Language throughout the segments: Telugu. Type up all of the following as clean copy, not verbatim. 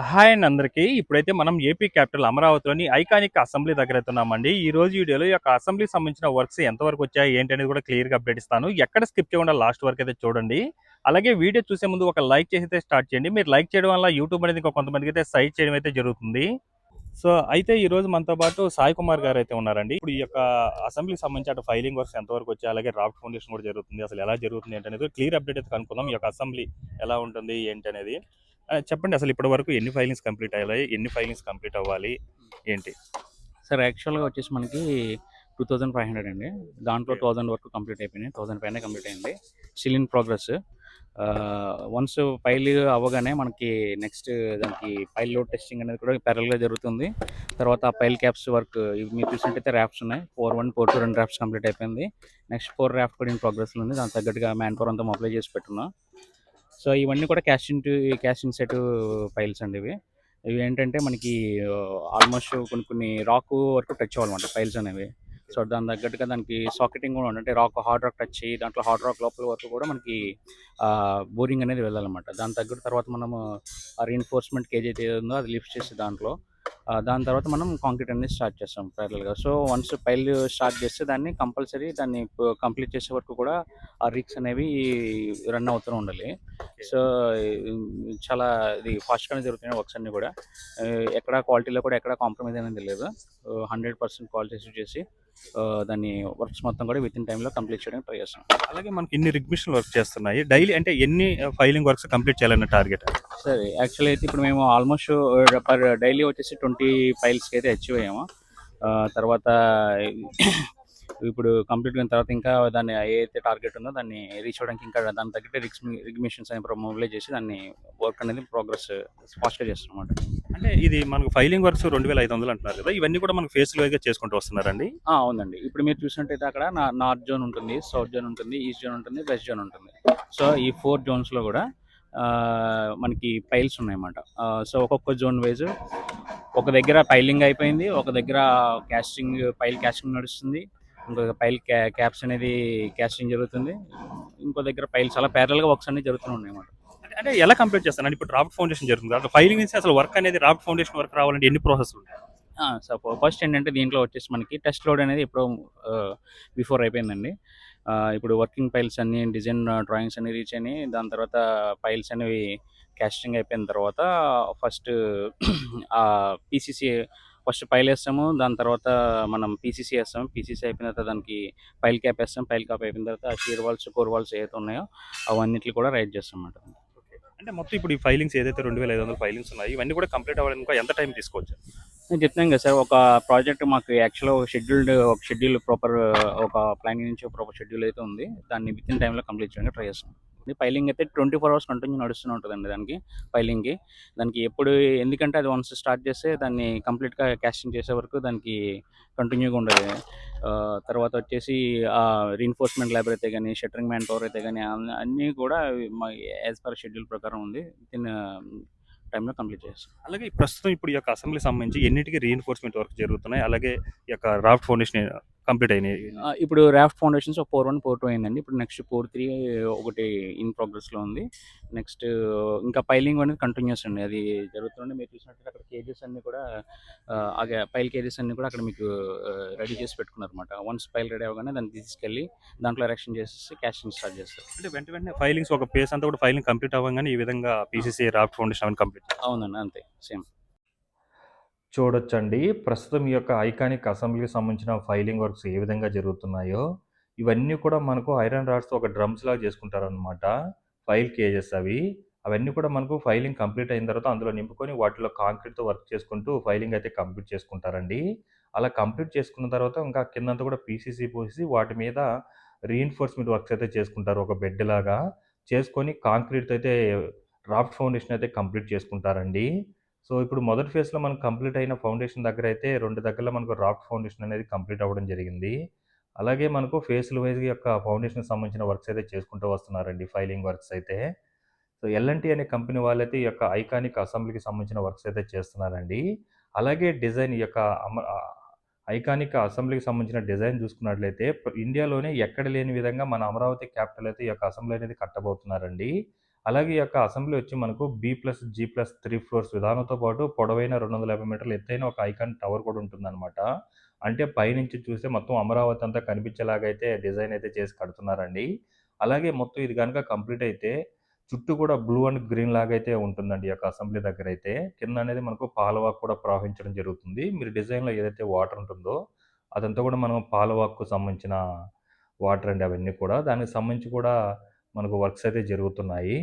హాయ్ అండి అందరికీ. ఇప్పుడైతే మనం ఏపీ క్యాపిటల్ అమరావతిలోని ఐకానిక్ అసెంబ్లీ దగ్గర అయితే ఉన్నామండి. ఈ రోజు వీడియోలో ఈ యొక్క అసెంబ్లీకి సంబంధించిన వర్క్స్ ఎంతవరకు వచ్చాయి ఏంటి అనేది కూడా క్లియర్‌గా అప్డేట్ ఇస్తాను. ఎక్కడ స్కిప్ చేయకుండా లాస్ట్ వరకు అయితే చూడండి. అలాగే వీడియో చూసే ముందు ఒక లైక్ చేసి అయితే స్టార్ట్ చేయండి. మీరు లైక్ చేయడం వల్ల యూట్యూబ్ అనేది ఇంకా కొంతమందికి అయితే సజెస్ట్ చేయడం అయితే జరుగుతుంది. సో అయితే ఈ రోజు మనతో పాటు సాయి కుమార్ గారు అయితే ఉన్నారండి. ఇప్పుడు ఈ యొక్క అసెంబ్లీకి సంబంధించి అటు ఫైలింగ్ వర్క్స్ ఎంతవరకు వచ్చాయి, అలాగే డ్రాఫ్ట్ ఫౌండేషన్ కూడా జరుగుతుంది. అసలు ఎలా జరుగుతుంది ఏంటనేది క్లియర్ అప్డేట్ అయితే కనుక్కుందాం. ఈ యొక్క అసెంబ్లీ ఎలా ఉంటుంది ఏంటి అనేది. చెప్పండి, అసలు ఇప్పటి వరకు ఎన్ని ఫైలింగ్స్ కంప్లీట్ అయ్యాయి, ఎన్ని ఫైలింగ్స్ కంప్లీట్ అవ్వాలి ఏంటి? సార్ యాక్చువల్‌గా వచ్చేసి మనకి 2500 అండి. దాంట్లో ఓకే. 1000 వరకు కంప్లీట్ అయిపోయినాయి. 1000 పైనే కంప్లీట్ అయింది. Still in progress. Once file అవ్వగానే మనకి నెక్స్ట్ దానికి ఫైల్ లోడ్ టెస్టింగ్ అనేది కూడా ప్యారలల్‌గా జరుగుతుంది. తర్వాత ఆ ఫైల్ క్యాప్స్ వర్క్ ఇవి మీరు చూసినట్టయితే ర్యాప్స్ ఉన్నాయి. 4-1, 4-2 2 ర్యాప్స్ కంప్లీట్ అయిపోయింది. నెక్స్ట్ 4 ర్యాప్స్ కూడా ఇన్ ప్రోగ్రెస్‌లో ఉంది. దానికి తగ్గట్టుగా మ్యాన్ పవర్ అంతా మొబిలైజ్ చేసి పెట్టున్నాం. సో ఇవన్నీ కూడా క్యాష్ ఇన్సెట్ ఫైల్స్ అండి ఇవి. ఇవి ఏంటంటే మనకి ఆల్మోస్ట్ కొన్ని కొన్ని రాక్ వరకు టచ్ అవ్వాలన్నమాట ఫైల్స్ అనేవి. సో దాని తగ్గట్టుగా దానికి సాకెటింగ్ కూడా ఉంది. అంటే హార్డ్ రాక్ టచ్ అయ్యి దాంట్లో హార్డ్ రాక్ లోపల వరకు కూడా మనకి బోరింగ్ అనేది వెళ్ళాలన్నమాట. దాని తగ్గట్టు తర్వాత మనము ఆ రీఎన్ఫోర్స్మెంట్ కేజ్ అయితే ఉందో అది లిఫ్ట్ చేసి దాంట్లో దాని తర్వాత మనం కాంక్రీట్ అనేది స్టార్ట్ చేస్తాం ప్యారలల్‌గా. సో వన్స్ ఫైల్ స్టార్ట్ చేస్తే దాన్ని కంపల్సరీ దాన్ని కంప్లీట్ చేసే వరకు కూడా ఆ రిగ్స్ అనేవి రన్ అవుతూనే ఉండాలి. సో చాలా ఇది ఫాస్ట్‌గానే జరుగుతున్నాయి వర్క్స్ అన్నీ కూడా. ఎక్కడ క్వాలిటీలో కూడా ఎక్కడ కాంప్రమైజ్ అనేది లేదు. 100% క్వాలిటీ అష్యూర్ చేసి దాన్ని వర్క్స్ మొత్తం కూడా వితిన్ టైమ్‌లో కంప్లీట్ చేయడానికి ట్రై చేస్తాం. అలాగే మనకి ఇన్ని రిగ్ మిషన్లు వర్క్ చేస్తున్నాయి. డైలీ అంటే ఎన్ని ఫైలింగ్ వర్క్స్ కంప్లీట్ చేయాలన్న టార్గెట్? సరే యాక్చువల్లీ అయితే ఇప్పుడు మేము ఆల్మోస్ట్ పర్ డైలీ వచ్చేసి 20 ఫైల్స్‌కి అయితే అచీవ్ అయ్యాము. తర్వాత ఇప్పుడు కంప్లీట్ అయిన తర్వాత ఇంకా దాన్ని ఏదైతే టార్గెట్ ఉందో దాన్ని రీచ్ అవ్వడానికి ఇంకా దానికి తగ్గట్టే రిగ్ మిషన్స్ అని మొబిలైజ్ చేసి దాన్ని వర్క్ అనేది ప్రోగ్రెస్ ఫాస్ట్‌గా చేస్తున్నామన్నమాట. అంటే ఇది మనకు ఫైలింగ్ వర్క్స్ 2500 అంటున్నారు కదా! ఇవన్నీ కూడా మనకు ఫేజ్‌లు వైస్‌గా చేసుకుంటూ వస్తున్నారండి? అవునండి. ఇప్పుడు మీరు చూసినట్టయితే అక్కడ నార్త్ జోన్ ఉంటుంది, సౌత్ జోన్ ఉంటుంది, ఈస్ట్ జోన్ ఉంటుంది, వెస్ట్ జోన్ ఉంటుంది. సో ఈ 4 జోన్స్‌లో కూడా మనకి పైల్స్ ఉన్నాయన్నమాట. సో ఒక్కొక్క జోన్ వైస్ ఒక దగ్గర పైలింగ్ అయిపోయింది. ఒక దగ్గర పైల్ కాస్టింగ్ నడుస్తుంది. ఇంకొక పైల్ క్యాప్స్ అనేది కాస్టింగ్ జరుగుతుంది. ఇంకో దగ్గర పైల్స్ అలా ప్యారలల్‌గా వర్క్స్ అన్నీ జరుగుతూనే ఉన్నాయన్నమాట. అంటే ఎలా కంప్లీట్ చేస్తారండి? ఇప్పుడు డ్రాఫ్ట్ ఫౌండేషన్ జరుగుతుంది కదా! ఫైలింగ్ నుంచి అసలు వర్క్ అనేది డ్రాఫ్ట్ ఫౌండేషన్ వర్క్ రావాలంటే ఎన్ని ప్రాసెస్‌లు ఉంటాయి? సో ఫస్ట్ ఏంటంటే దీంట్లో వచ్చేసి మనకి టెస్ట్ లోడ్ అనేది ఎప్పుడో బిఫోర్ అయిపోయిందండి. ఇప్పుడు వర్కింగ్ ఫైల్స్ అన్నీ డిజైన్ డ్రాయింగ్స్ అన్నీ రీచ్ అయినాయి. దాని తర్వాత ఫైల్స్ అనేవి కాస్టింగ్ అయిపోయిన తర్వాత ఫస్ట్ పీసీసీ ఫస్ట్ ఫైల్ వేస్తాము. దాని తర్వాత మనం పీసీసీ వేస్తాము. పీసీసీ అయిపోయిన తర్వాత దానికి ఫైల్ క్యాప్ వేస్తాం. ఫైల్ క్యాప్ అయిపోయిన తర్వాత షీర్ వాల్స్, కోర్ వాల్స్ ఏవైతే ఉన్నాయో అవన్నిటిని కూడా రైట్ చేస్తాం అన్నమాట. అంటే మొత్తం ఇప్పుడు ఈ ఫైలింగ్స్ ఏదైతే 2500 ఫైలింగ్స్ ఉన్నాయి, ఇవన్నీ కూడా కంప్లీట్ అవ్వడానికి ఇంకా ఎంత టైం తీసుకోవచ్చు? నేను చెప్తున్నాను కదా సార్, ఒక ప్రాజెక్ట్ మాకు యాక్చువల్‌గా ఒక షెడ్యూల్ ప్రాపర్ ఒక ప్లానింగ్ నుంచి ప్రాపర్ షెడ్యూల్ అయితే ఉంది. దాన్ని వితిన్ టైమ్‌లో కంప్లీట్ చేయడానికి ట్రై చేస్తాం. ఫైలింగ్ అయితే 24 అవర్స్ కంటిన్యూ నడుస్తూనే ఉంటదండి దానికి ఫైలింగ్‌కి. దానికి ఎప్పుడు ఎందుకంటే అది వన్స్ స్టార్ట్ చేస్తే దాన్ని కంప్లీట్‌గా కాస్టింగ్ చేసే వరకు దానికి కంటిన్యూగా ఉండదు. తర్వాత వచ్చేసి రీఎన్ఫోర్స్మెంట్ లేబర్ అయితే గాని, షట్టరింగ్ మ్యాన్ పవర్ అయితే గాని అన్నీ కూడా యాస్ పర్ షెడ్యూల్ ప్రకారం ఉంది. వితిన్ టైమ్‌లో కంప్లీట్ చేసేస్తాం. అలాగే ప్రస్తుతం ఇప్పుడు ఈ యొక్క అసెంబ్లీ సంబంధించి ఎన్నిటికి రీఎన్ఫోర్స్మెంట్ వర్క్ జరుగుతున్నాయి? అలాగే ఈ యొక్క డ్రాఫ్ట్ ఫౌండేషన్ కంప్లీట్ అయినాయి. ఇప్పుడు రాఫ్ట్ ఫౌండేషన్స్ 4-1, 4-2 అయిందండి. ఇప్పుడు నెక్స్ట్ 4-3 ఒకటి ఇన్ ప్రోగ్రెస్‌లో ఉంది. నెక్స్ట్ ఇంకా పైలింగ్ అనేది కంటిన్యూస్ అండి. అది జరుగుతుంది. మీరు చూసినట్టయితే అక్కడ కేజెస్ అన్నీ కూడా పైల్ కేజెస్ అన్నీ కూడా అక్కడ మీకు రెడీ చేసి పెట్టుకున్నారన్నమాట. వన్స్ పైల్ రెడీ అవ్వగానే దాన్ని తీసుకెళ్ళి దాంట్లో ఎరెక్షన్ చేసేసి కాస్టింగ్ స్టార్ట్ చేస్తారు. అంటే వెంటనే ఫైలింగ్స్ ఒక పేస్ అంతా కూడా ఫైలింగ్ కంప్లీట్ అవ్వగానే ఈ విధంగా పీసీసీ డ్రాఫ్ట్ ఫౌండేషన్ అవన్నీ కంప్లీట్ చేస్తారు. అవునండి. అంతే సేమ్. చూడొచ్చండి. ప్రస్తుతం ఈ యొక్క ఐకానిక్ అసెంబ్లీకి సంబంధించిన ఫైలింగ్ వర్క్స్ ఏ విధంగా జరుగుతున్నాయో, ఇవన్నీ కూడా మనకు ఐరన్ రాడ్స్‌తో ఒక డ్రమ్స్‌లాగా చేసుకుంటారనమాట. ఫైల్ కేజెస్ అవి. అవన్నీ కూడా మనకు ఫైలింగ్ కంప్లీట్ అయిన తర్వాత అందులో నింపుకొని వాటిలో కాంక్రీట్‌తో వర్క్ చేసుకుంటూ ఫైలింగ్ అయితే కంప్లీట్ చేసుకుంటారండి. అలా కంప్లీట్ చేసుకున్న తర్వాత ఇంకా కిందంతా కూడా పీసీసీ పోసేసి వాటి మీద రీఇన్ఫోర్స్‌మెంట్ వర్క్స్ అయితే చేసుకుంటారు. ఒక బెడ్‌లాగా చేసుకొని కాంక్రీట్‌తో అయితే డ్రాఫ్ట్ ఫౌండేషన్ అయితే కంప్లీట్ చేసుకుంటారండి. సో, ఇప్పుడు మొదటి ఫేజ్‌లో మనకు కంప్లీట్ అయిన ఫౌండేషన్ దగ్గరైతే 2 దగ్గరలో మనకు రాక్ ఫౌండేషన్ అనేది కంప్లీట్ అవ్వడం జరిగింది. అలాగే మనకు ఫేజ్‌ల వైస్‌గా యొక్క ఫౌండేషన్‌కి సంబంధించిన వర్క్స్ అయితే చేసుకుంటూ వస్తున్నారండి, ఫైలింగ్ వర్క్స్ అయితే. సో, ఎల్&టీ అనే కంపెనీ వాళ్ళైతే ఈ యొక్క ఐకానిక్ అసెంబ్లీకి సంబంధించిన వర్క్స్ అయితే చేస్తున్నారండి. అలాగే డిజైన్ ఈ యొక్క ఐకానిక్ అసెంబ్లీకి సంబంధించిన డిజైన్ చూసుకున్నట్లయితే ఇండియాలోనే ఎక్కడ లేని విధంగా మన అమరావతి క్యాపిటల్ అయితే ఈ యొక్క అసెంబ్లీ అనేది కట్టబోతున్నారండి. అలాగే ఈ యొక్క అసెంబ్లీ వచ్చి మనకు B+G+3 ఫ్లోర్స్ విధానంతో పాటు పొడవైన 250 మీటర్ల ఎత్తైన ఒక ఐకాన్ టవర్ కూడా ఉంటుందన్నమాట. అంటే పైనుంచి చూస్తే మొత్తం అమరావతి అంతా కనిపించేలాగా అయితే డిజైన్ అయితే చేసి కడుతున్నారండి. అలాగే మొత్తం ఇది గనుక కంప్లీట్ అయితే చుట్టూ కూడా బ్లూ అండ్ గ్రీన్ లాగా అయితే ఉంటుందండి ఈ యొక్క అసెంబ్లీ దగ్గరైతే. కింద అనేది మనకు పాలవాక్ కూడా ప్రవహించడం జరుగుతుంది. మీరు డిజైన్‌లో ఏదైతే వాటర్ ఉంటుందో అదంతా కూడా మనం పాలవాక్‌కు సంబంధించిన వాటర్ అండి అవన్నీ కూడా. దానికి సంబంధించి కూడా మనకు వర్క్స్ అయితే జరుగుతున్నాయి.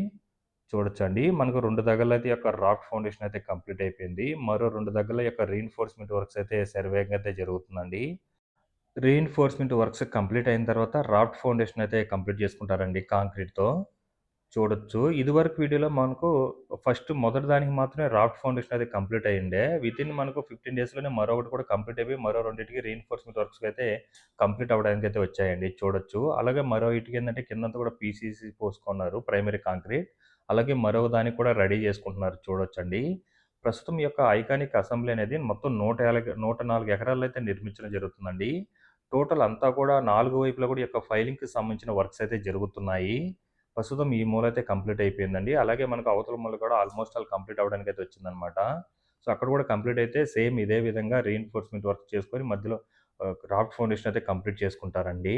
చూడొచ్చండి. మనకు 2 దగ్గరలో అయితే ఈ యొక్క రాక్ ఫౌండేషన్ అయితే కంప్లీట్ అయిపోయింది. మరో 2 దగ్గరలో ఈ యొక్క రీన్ఫోర్స్‌మెంట్ వర్క్స్ అయితే సర్వేయింగ్ అయితే జరుగుతుందండి. రీన్ఫోర్స్‌మెంట్ వర్క్స్ కంప్లీట్ అయిన తర్వాత రాఫ్ట్ ఫౌండేషన్ అయితే కంప్లీట్ చేసుకుంటారండి కాంక్రీట్‌తో. చూడొచ్చు. ఇదివరకు వీడియోలో మనకు ఫస్ట్ మొదటి దానికి మాత్రమే రాఫ్ట్ ఫౌండేషన్ అది కంప్లీట్ అయ్యుండే. వితిన్ మనకు 15 డేస్‌లోనే మరొకటి కూడా కంప్లీట్ అయిపోయి, మరో రెండిటికి రీన్ఫోర్స్‌మెంట్ వర్క్స్ అయితే కంప్లీట్ అవ్వడానికైతే వచ్చాయండి చూడొచ్చు. అలాగే మరో ఇటుకేందంటే కిందంతా కూడా పీసీసీ పోసుకున్నారు ప్రైమరీ కాంక్రీట్. అలాగే మరో దానికి కూడా రెడీ చేసుకుంటున్నారు చూడొచ్చండి. ప్రస్తుతం ఈ యొక్క ఐకానిక్ అసెంబ్లీ అనేది మొత్తం 104 ఎకరాల్లో అయితే నిర్మించడం జరుగుతుందండి. టోటల్ అంతా కూడా 4 వైపులా కూడా ఈ యొక్క ఫైలింగ్‌కి సంబంధించిన వర్క్స్ అయితే జరుగుతున్నాయి. ప్రస్తుతం ఈ మూలైతే కంప్లీట్ అయిపోయిందండి. అలాగే మనకు అవతల మూల కూడా ఆల్మోస్ట్ ఆల్ కంప్లీట్ అవ్వడానికైతే వచ్చిందనమాట. సో, అక్కడ కూడా కంప్లీట్ అయితే సేమ్ ఇదే విధంగా రీఇన్ఫోర్స్‌మెంట్ వర్క్ చేసుకొని మధ్యలో రాక్ ఫౌండేషన్ అయితే కంప్లీట్ చేసుకుంటారండి.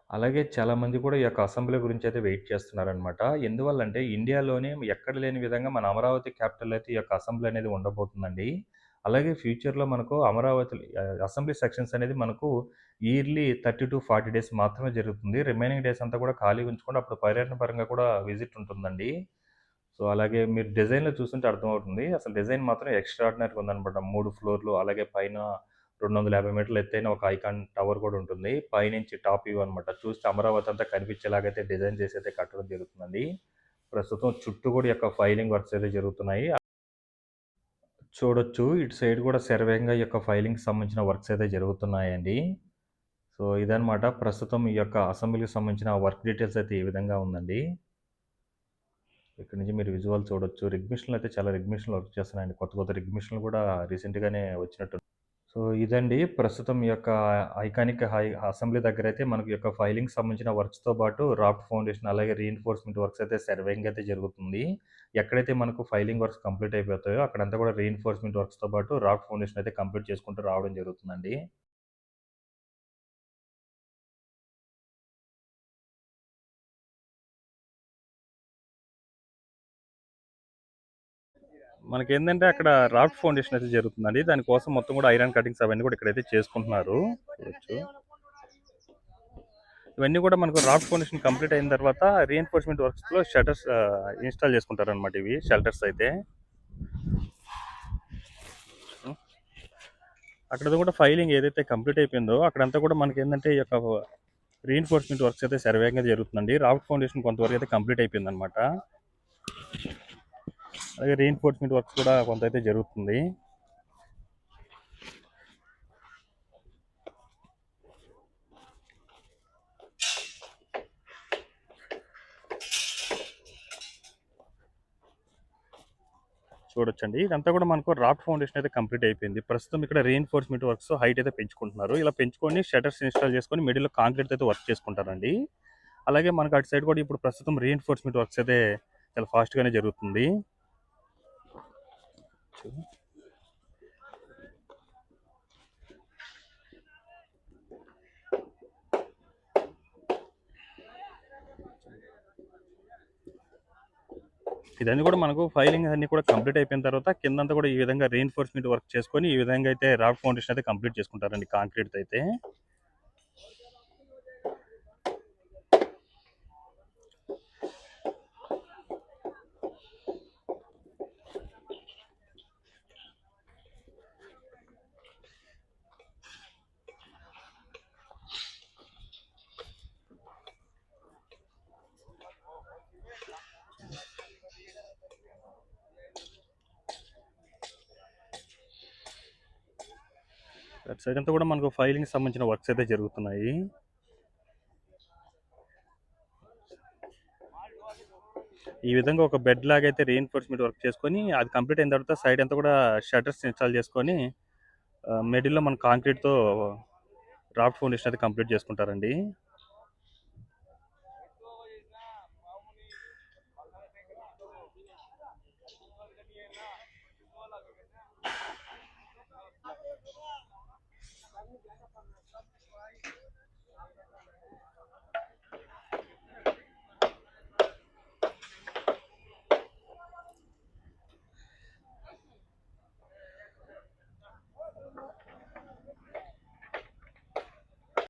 అలాగే చాలామంది కూడా ఈ యొక్క అసెంబ్లీ గురించైతే వెయిట్ చేస్తున్నారనమాట. ఎందువల్లంటే ఇండియాలోనే ఎక్కడ లేని విధంగా మన అమరావతి క్యాపిటల్ అయితే ఈ యొక్క అసెంబ్లీ అనేది ఉండబోతుందండి. అలాగే ఫ్యూచర్‌లో మనకు అమరావతి అసెంబ్లీ సెక్షన్స్ అనేది మనకు ఇయర్లీ 30-40 డేస్ మాత్రమే జరుగుతుంది. రిమైనింగ్ డేస్ అంతా కూడా ఖాళీగా ఉంచుకొని అప్పుడు పర్యటన పరంగా కూడా విజిట్ ఉంటుందండి. సో, అలాగే మీరు డిజైన్‌లో చూస్తుంటే అర్థమవుతుంది. అసలు డిజైన్ మాత్రం ఎక్స్ట్రార్డినరీగా ఉందనమాట. 3 ఫ్లోర్‌లు అలాగే పైన 250 మీటర్ల ఎత్తైన ఒక ఐకాన్ టవర్ కూడా ఉంటుంది. పైనుంచి టాప్ వ్యూ అనమాట. చూస్తే అమరావతి అంతా కనిపించేలాగైతే డిజైన్ చేసి అయితే కట్టడం జరుగుతుందండి. ప్రస్తుతం చుట్టూ కూడా ఈ యొక్క ఫైలింగ్ వర్క్స్ అయితే జరుగుతున్నాయి. చూడొచ్చు. ఇటు సైడ్ కూడా శరవేగంగా ఈ యొక్క ఫైలింగ్‌కి సంబంధించిన వర్క్స్ అయితే జరుగుతున్నాయండి. సో, ఇదనమాట ప్రస్తుతం ఈ యొక్క అసెంబ్లీకి సంబంధించిన వర్క్ డీటెయిల్స్ అయితే ఈ విధంగా ఉందండి. ఇక్కడ నుంచి మీరు విజువల్ చూడొచ్చు. రిగ్ మిషన్‌లు అయితే చాలా రిగ్ మిషన్‌లు వర్క్ చేస్తున్నాయండి. కొత్త కొత్త రిగ్ మిషన్‌లు కూడా రీసెంట్‌గానే వచ్చినట్టు. సో, ఇదండి ప్రస్తుతం ఈ యొక్క ఐకానిక్ అసెంబ్లీ దగ్గరైతే మనకి యొక్క ఫైలింగ్‌కి సంబంధించిన వర్క్స్‌తో పాటు రాఫ్ట్ ఫౌండేషన్ అలాగే రీఇన్ఫోర్స్‌మెంట్ వర్క్స్ అయితే సర్వేయింగ్ అయితే జరుగుతుంది. ఎక్కడైతే మనకు ఫైలింగ్ వర్క్స్ కంప్లీట్ అయిపోతాయో అక్కడంతా కూడా రీఇన్ఫోర్స్‌మెంట్ వర్క్స్‌తో పాటు రాఫ్ట్ ఫౌండేషన్ అయితే కంప్లీట్ చేసుకుంటూ రావడం జరుగుతుందండి. మనకేందంటే అక్కడ రాఫ్ట్ ఫౌండేషన్ అయితే జరుగుతుందండి. దానికోసం మొత్తం కూడా ఐరన్ కటింగ్స్ అవన్నీ కూడా ఇక్కడైతే చేసుకుంటున్నారు. చూడొచ్చు. ఇవన్నీ కూడా మనకు రాఫ్ట్ ఫౌండేషన్ కంప్లీట్ అయిన తర్వాత రీఎన్ఫోర్స్మెంట్ వర్క్స్‌లో షట్టర్స్ ఇన్‌స్టాల్ చేసుకుంటారనమాట ఇవి షెల్టర్స్ అయితే. అక్కడ కూడా ఫైలింగ్ ఏదైతే కంప్లీట్ అయిపోయిందో అక్కడంతా కూడా మనకేందంటే ఈ యొక్క రీఎన్ఫోర్స్మెంట్ వర్క్స్ అయితే శరవేగంగా జరుగుతుందండి. రాఫ్ట్ ఫౌండేషన్ కొంతవరకు అయితే కంప్లీట్ అయిపోయిందనమాట. అలాగే రీఎన్ఫోర్స్మెంట్ వర్క్స్ కూడా కొంత అయితే జరుగుతుంది. చూడొచ్చండి. ఇదంతా కూడా మనకు రాఫ్ట్ ఫౌండేషన్ అయితే కంప్లీట్ అయిపోయింది. ప్రస్తుతం ఇక్కడ రీఎన్ఫోర్స్మెంట్ వర్క్స్ హైట్ అయితే పెంచుకుంటున్నారు. ఇలా పెంచుకొని షట్టర్స్ ఇన్‌స్టాల్ చేసుకొని మిడిల్‌లో కాంక్రీట్‌తో అయితే వర్క్ చేసుకుంటారండి. అలాగే మనకు అటు సైడ్ కూడా ఇప్పుడు ప్రస్తుతం రీఎన్ఫోర్స్మెంట్ వర్క్స్ అయితే చాలా ఫాస్ట్‌గానే జరుగుతుంది. ఇదన్నీ కూడా మనకు ఫైలింగ్ అన్నీ కూడా కంప్లీట్ అయిపోయిన తర్వాత కిందంతా కూడా ఈ విధంగా రీఎన్ఫోర్స్మెంట్ వర్క్ చేసుకొని ఈ విధంగా అయితే రాఫ్ట్ ఫౌండేషన్ అయితే కంప్లీట్ చేసుకుంటారండి కాంక్రీట్‌తో అయితే. అటు సైడ్ అంతా కూడా మనకు ఫైలింగ్‌కి సంబంధించిన వర్క్స్ అయితే జరుగుతున్నాయి. ఈ విధంగా ఒక బెడ్ లాగా అయితే రీఎన్ఫోర్స్మెంట్ వర్క్ చేసుకొని అది కంప్లీట్ అయిన తర్వాత సైడ్ అంతా కూడా షట్టర్స్ ఇన్‌స్టాల్ చేసుకొని మిడిల్‌లో మన కాంక్రీట్‌తో రాఫ్ట్ ఫౌండేషన్ అయితే కంప్లీట్ చేసుకుంటారండి.